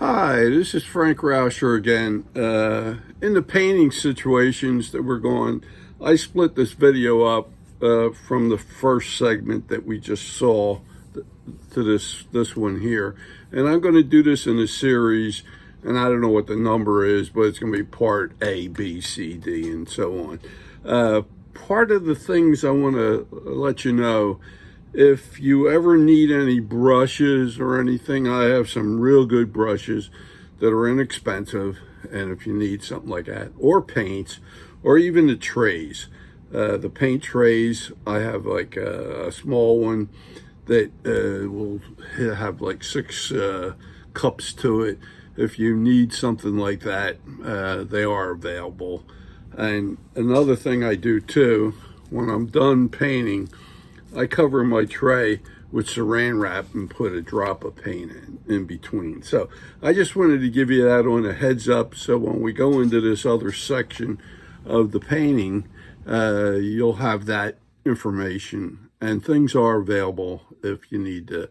Hi, this is Frank Rauscher again. In the painting situations that we're going, I split this video up from the first segment that we just saw to this one here. And I'm going to do this in a series, and I don't know what the number is, but it's going to be part A, B, C, D, and so on. Part of the things I want to let you know, if you ever need any brushes or anything, I have some real good brushes that are inexpensive. And if you need something like that, or paints, or even the trays, the paint trays, I have like a small one that will have like 6 cups to it. If you need something like that, they are available. And another thing I do too, when I'm done painting, I cover my tray with saran wrap and put a drop of paint in between. So I just wanted to give you that on a heads up, so when we go into this other section of the painting, you'll have that information, and things are available if you need to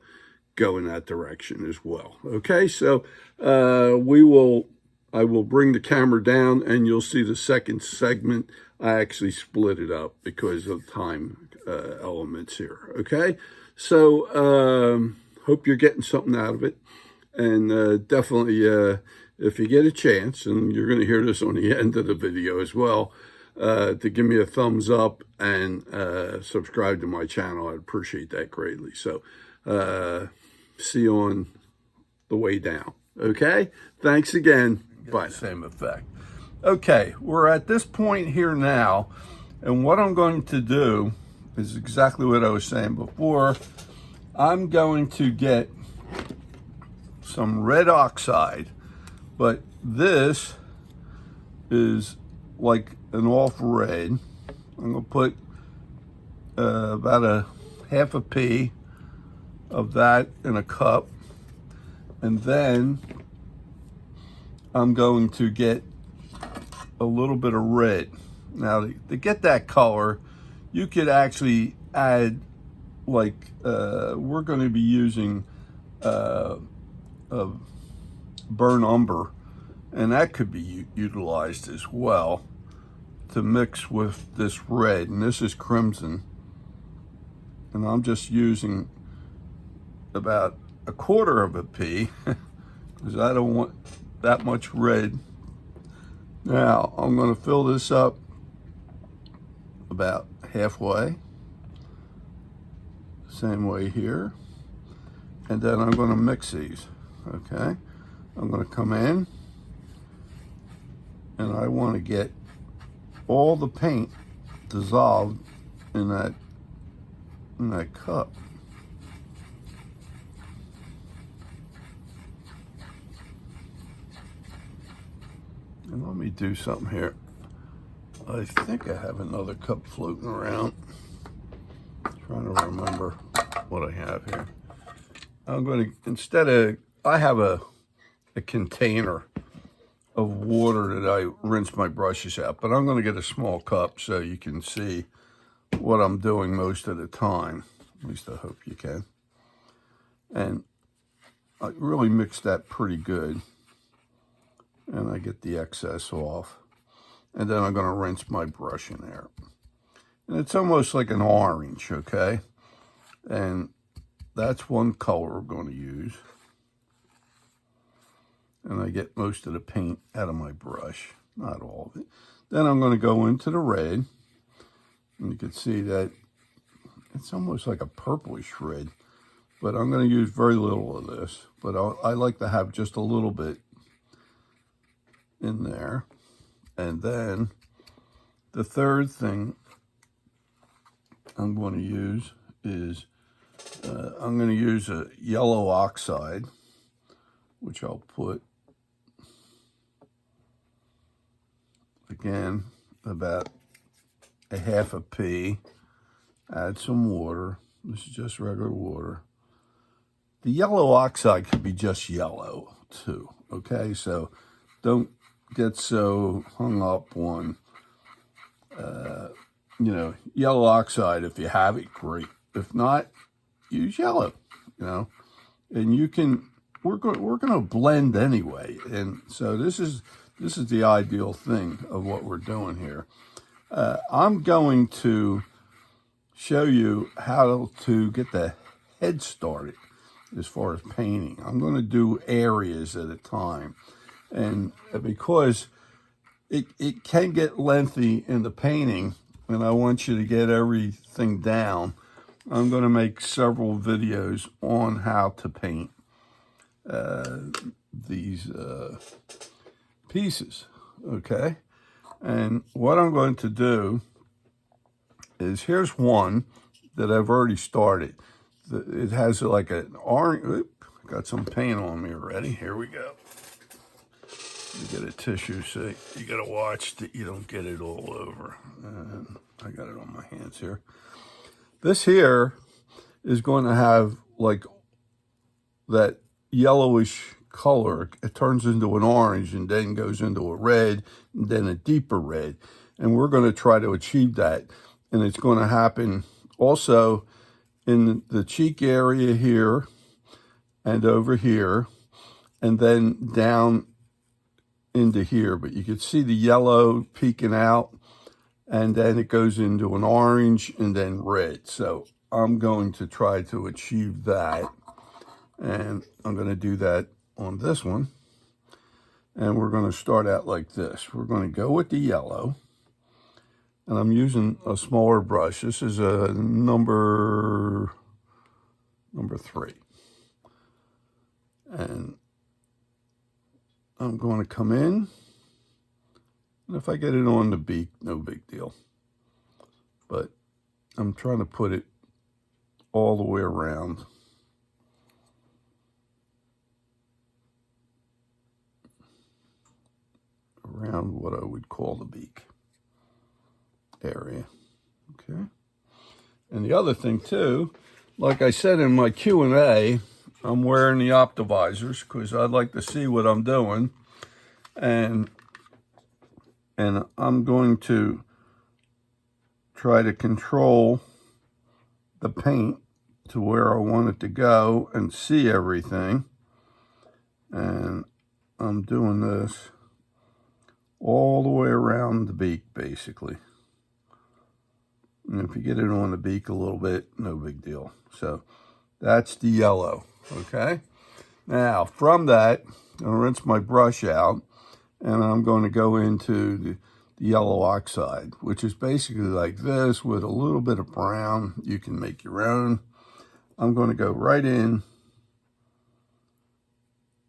go in that direction as well. Okay, so I will bring the camera down and you'll see the second segment. I actually split it up because of time elements here. Okay, so hope you're getting something out of it, and definitely if you get a chance, and you're going to hear this on the end of the video as well, to give me a thumbs up and subscribe to my channel. I'd appreciate that greatly. So see you on the way down. Okay, thanks again. Bye. Same effect. Okay, we're at this point here now, and what I'm going to do is exactly what I was saying before. I'm going to get some red oxide, but this is like an off red. I'm going to put about a half a pea of that in a cup, and then I'm going to get a little bit of red. Now, to get that color, you could actually add, like, we're going to be using a burnt umber, and that could be utilized as well to mix with this red, and this is crimson. And I'm just using about a quarter of a pea because I don't want that much red. Now I'm going to fill this up about halfway, same way here, and then I'm going to mix these. Okay, I'm going to come in and I want to get all the paint dissolved in that cup. And let me do something here. I think I have another cup floating around. Trying to remember what I have here. I'm going to, I have a container of water that I rinse my brushes out, but I'm going to get a small cup so you can see what I'm doing most of the time. At least I hope you can. And I really mix that pretty good, and I get the excess off. And then I'm going to rinse my brush in there. And it's almost like an orange, okay? And that's one color we're going to use. And I get most of the paint out of my brush, not all of it. Then I'm going to go into the red. And you can see that it's almost like a purplish red. But I'm going to use very little of this. But I like to have just a little bit in there. And then the third thing I'm going to use is I'm going to use a yellow oxide, which I'll put, again, about a half a pea. Add some water. This is just regular water. The yellow oxide could be just yellow too, okay? So don't get so hung up on, yellow oxide. If you have it, great. If not, use yellow, and you can we're going to blend anyway, and so this is the ideal thing of what we're doing here. I'm going to show you how to get the head started as far as painting. I'm going to do areas at a time, and because it can get lengthy in the painting, and I want you to get everything down, I'm going to make several videos on how to paint these pieces, okay? And what I'm going to do is, here's one that I've already started. It has like an orange, got some paint on me already. Here we go. You get a tissue, so you got to watch that you don't get it all over. And I got it on my hands here. This here is going to have like that yellowish color. It turns into an orange and then goes into a red and then a deeper red. And we're going to try to achieve that. And it's going to happen also in the cheek area here and over here and then down into here. But you can see the yellow peeking out, and then it goes into an orange and then red. So I'm going to try to achieve that. And I'm going to do that on this one. And we're going to start out like this. We're going to go with the yellow. And I'm using a smaller brush. This is a number 3. And I'm going to come in. And if I get it on the beak, no big deal. But I'm trying to put it all the way around. Around what I would call the beak area, okay? And the other thing too, like I said in my Q&A, I'm wearing the optivisors because I'd like to see what I'm doing, and I'm going to try to control the paint to where I want it to go and see everything. And I'm doing this all the way around the beak, basically. And if you get it on the beak a little bit, no big deal. So that's the yellow, okay? Now, from that, I'm going to rinse my brush out, and I'm going to go into the yellow oxide, which is basically like this with a little bit of brown. You can make your own. I'm going to go right in,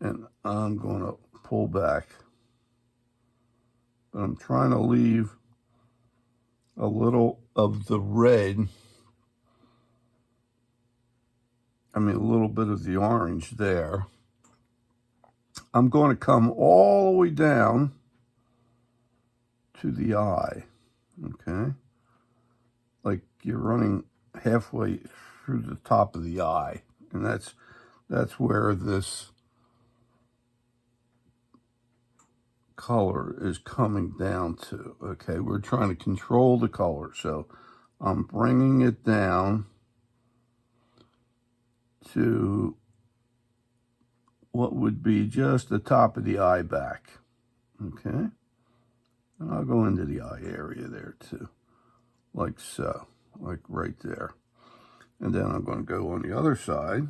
and I'm going to pull back. But I'm trying to leave a little of the red, a little bit of the orange there. I'm going to come all the way down to the eye, okay? Like you're running halfway through the top of the eye, and that's where this color is coming down to, okay? We're trying to control the color, so I'm bringing it down to what would be just the top of the eye back, okay? And I'll go into the eye area there too, like so, like right there. And then I'm going to go on the other side.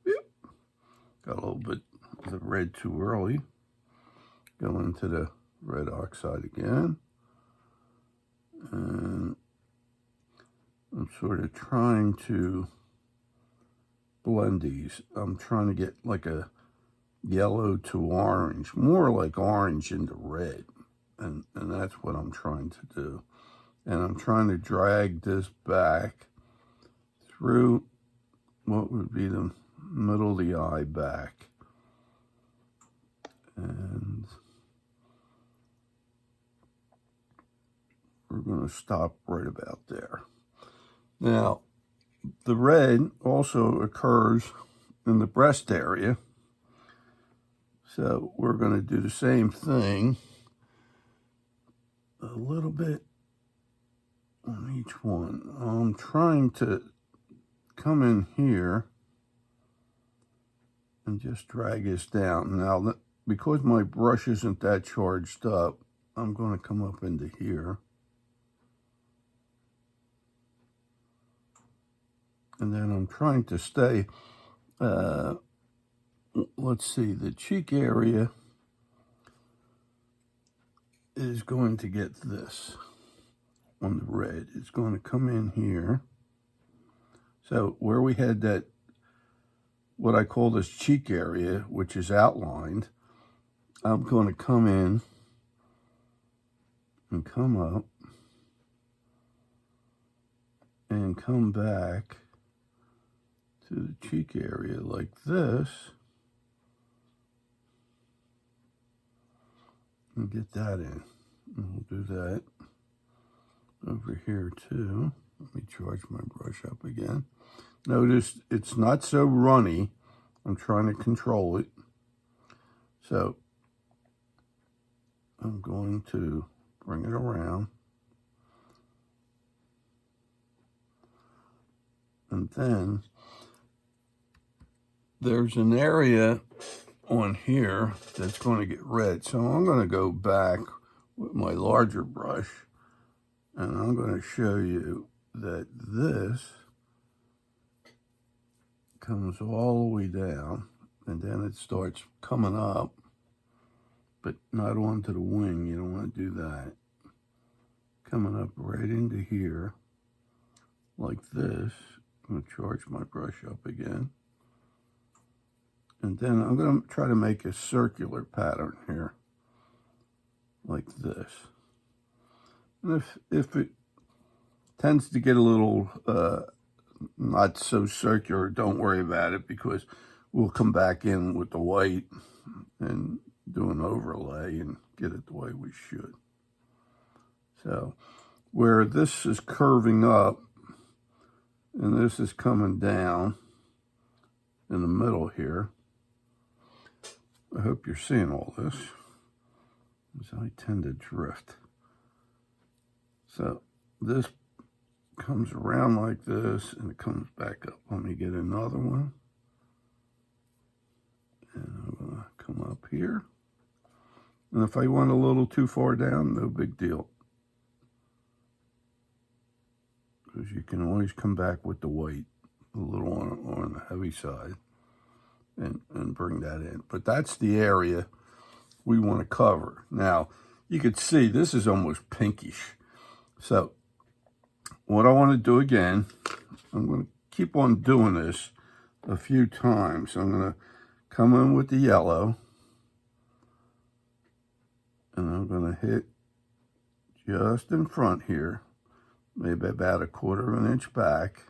Yep. Got a little bit of the red too early. Go into the red oxide again. And I'm sort of trying to blend these. I'm trying to get like a yellow to orange, more like orange into red. And that's what I'm trying to do. And I'm trying to drag this back through what would be the middle of the eye back. And we're going to stop right about there. Now, the red also occurs in the breast area. So we're going to do the same thing, a little bit on each one. I'm trying to come in here and just drag this down. Now, because my brush isn't that charged up, I'm going to come up into here. And then I'm trying to stay, let's see, the cheek area is going to get this on the red. It's going to come in here. So where we had that, what I call this cheek area, which is outlined, I'm going to come in and come up and come back to the cheek area like this and get that in. And we'll do that over here too. Let me charge my brush up again. Notice it's not so runny. I'm trying to control it. So I'm going to bring it around. And then there's an area on here that's going to get red. So I'm going to go back with my larger brush and I'm going to show you that this comes all the way down and then it starts coming up, but not onto the wing. You don't want to do that. Coming up right into here like this. I'm going to charge my brush up again. And then I'm going to try to make a circular pattern here, like this. And if it tends to get a little not so circular, don't worry about it, because we'll come back in with the white and do an overlay and get it the way we should. So where this is curving up and this is coming down in the middle here, I hope you're seeing all this, because I tend to drift. So this comes around like this and it comes back up. Let me get another one. And I'm going to come up here. And if I went a little too far down, no big deal, because you can always come back with the white a little on the heavy side and bring that in. But that's the area we want to cover. Now, you could see this is almost pinkish. So what I want to do again, I'm going to keep on doing this a few times. I'm going to come in with the yellow, and I'm going to hit just in front here, maybe about 1/4 of an inch back,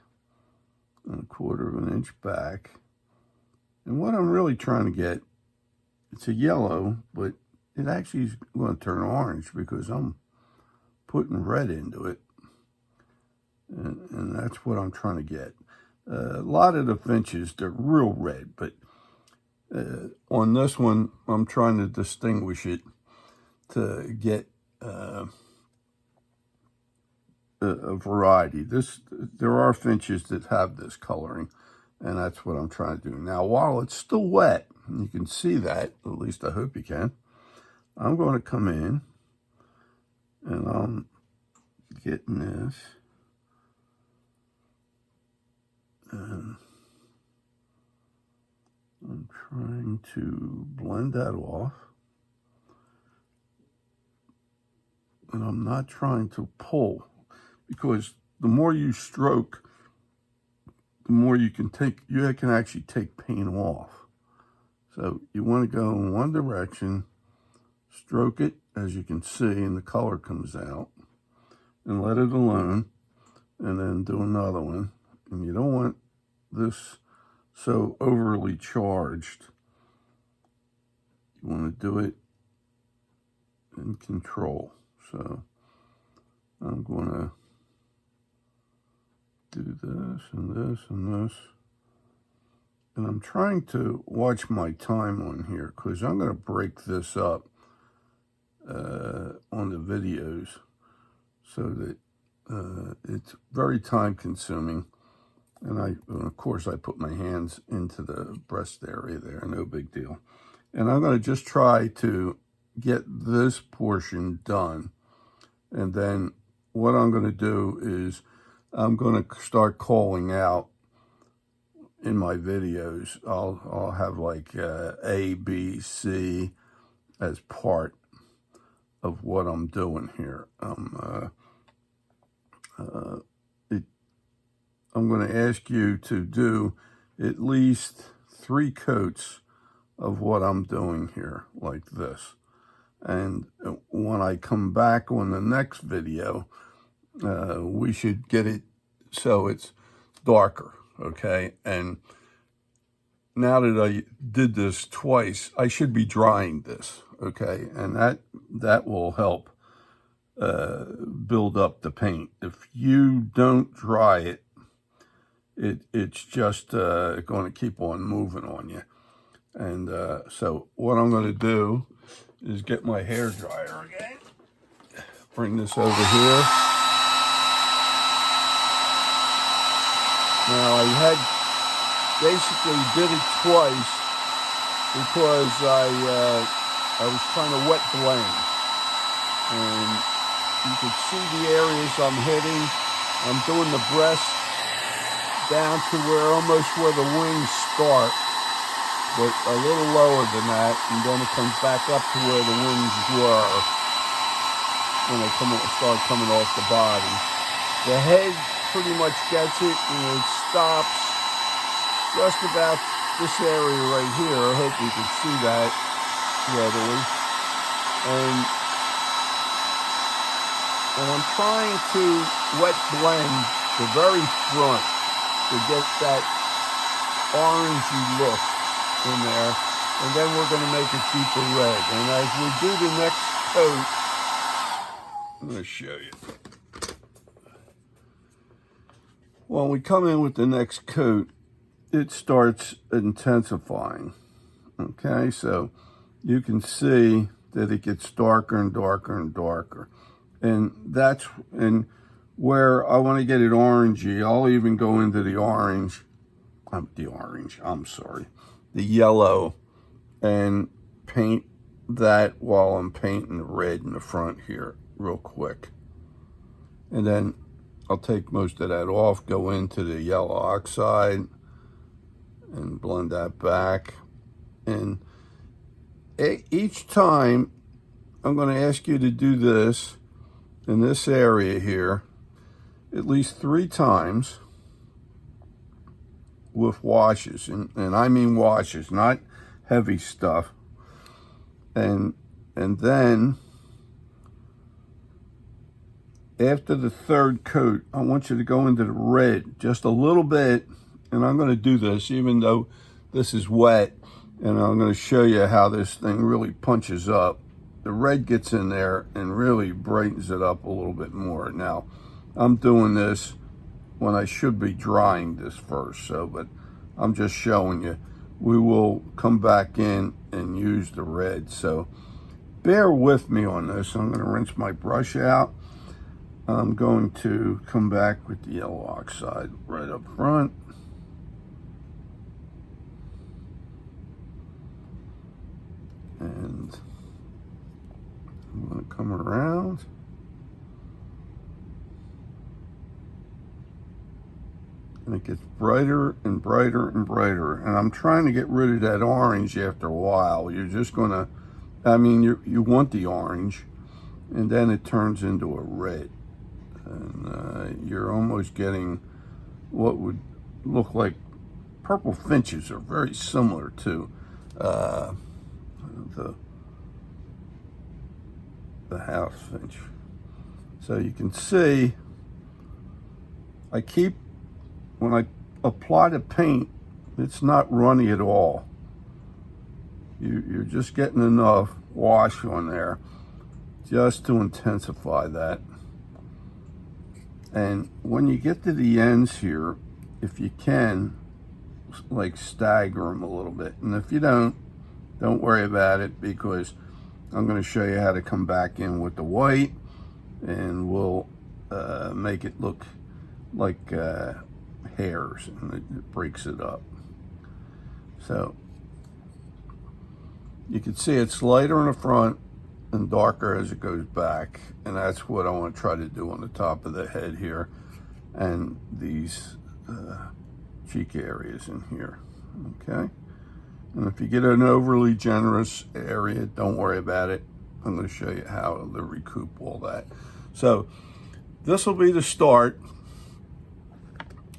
and 1/4 of an inch back. And what I'm really trying to get, it's a yellow, but it actually is going to turn orange because I'm putting red into it. And that's what I'm trying to get. A lot of the finches, they're real red, but on this one, I'm trying to distinguish it to get a variety. There are finches that have this coloring, and that's what I'm trying to do. Now, while it's still wet, and you can see that, at least I hope you can, I'm going to come in, and I'm getting this, and I'm trying to blend that off. And I'm not trying to pull, because the more you stroke, the more you can actually take paint off. So you want to go in one direction, stroke it, as you can see, and the color comes out, and let it alone, and then do another one. And you don't want this so overly charged. You want to do it in control. So I'm going to do this and this and this. And I'm trying to watch my time on here, because I'm going to break this up on the videos so that it's very time consuming. And of course, I put my hands into the breast area there, no big deal. And I'm going to just try to get this portion done. And then what I'm going to do is I'm going to start calling out in my videos. I'll have like A, B, C as part of what I'm doing here. I'm going to ask you to do at least 3 coats of what I'm doing here, like this. And when I come back on the next video, we should get it so it's darker, okay? And now that I did this twice, I should be drying this, okay? And that will help build up the paint. If you don't dry it, it's just going to keep on moving on you. And so what I'm going to do is get my hair dryer again. Bring this over here. Now I had basically did it twice because I was trying to wet blend. And you can see the areas I'm hitting. I'm doing the breast down to almost where the wings start, but a little lower than that, and then it comes back up to where the wings were when they start coming off the body. The head pretty much gets it, and it stops just about this area right here. I hope you can see that readily. And I'm trying to wet blend the very front to get that orangey look in there, and then we're going to make it deeper red. And as we do the next coat, I'm going to show you. When we come in with the next coat, it starts intensifying. Okay, so you can see that it gets darker and darker and darker. And that's where I want to get it orangey. I'll even go into the the yellow, and paint that while I'm painting the red in the front here real quick. And then I'll take most of that off, go into the yellow oxide and blend that back. And each time I'm going to ask you to do this in this area here at least 3 times with washes, and I mean washes, not heavy stuff. And then after the 3rd coat, I want you to go into the red just a little bit, and I'm going to do this even though this is wet, and I'm going to show you how this thing really punches up. The red gets in there and really brightens it up a little bit more. Now, I'm doing this when I should be drying this first, but I'm just showing you. We will come back in and use the red, so bear with me on this. I'm going to rinse my brush out. I'm going to come back with the yellow oxide right up front. And I'm going to come around. And it gets brighter and brighter and brighter. And I'm trying to get rid of that orange after a while. You're just going to, you want the orange, and then it turns into a red. And you're almost getting what would look like purple finches are very similar to the house finch. So you can see when I apply the paint, it's not runny at all. You're just getting enough wash on there just to intensify that. And when you get to the ends here, if you can, like stagger them a little bit. And if you don't worry about it, because I'm going to show you how to come back in with the white, and we'll make it look like hairs, and it breaks it up. So you can see it's lighter in the front and darker as it goes back, and that's what I want to try to do on the top of the head here and these cheek areas in here. Okay, and if you get an overly generous area, don't worry about it. I'm going to show you how to recoup all that. So this will be the start,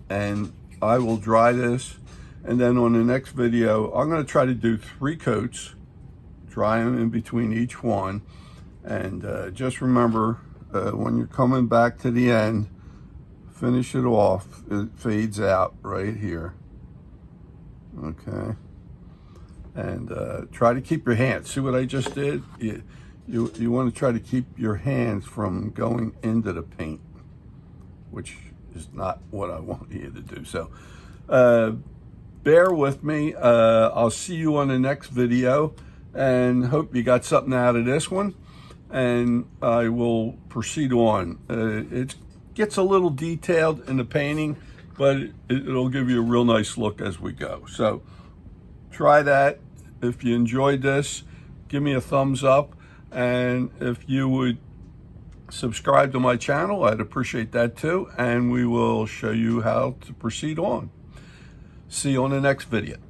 and I will dry this, and then on the next video I'm going to try to do 3 coats, dry them in between each one, and just remember when you're coming back to the end, finish it off. It fades out right here. Okay, and try to keep your hands. See what I just did? You want to try to keep your hands from going into the paint, which is not what I want you to do. So bear with me. I'll see you on the next video, and hope you got something out of this one, and I will proceed on. It gets a little detailed in the painting, but it'll give you a real nice look as we go. So try that. If you enjoyed this, give me a thumbs up, and if you would subscribe to my channel, I'd appreciate that too, and we will show you how to proceed on. See you on the next video.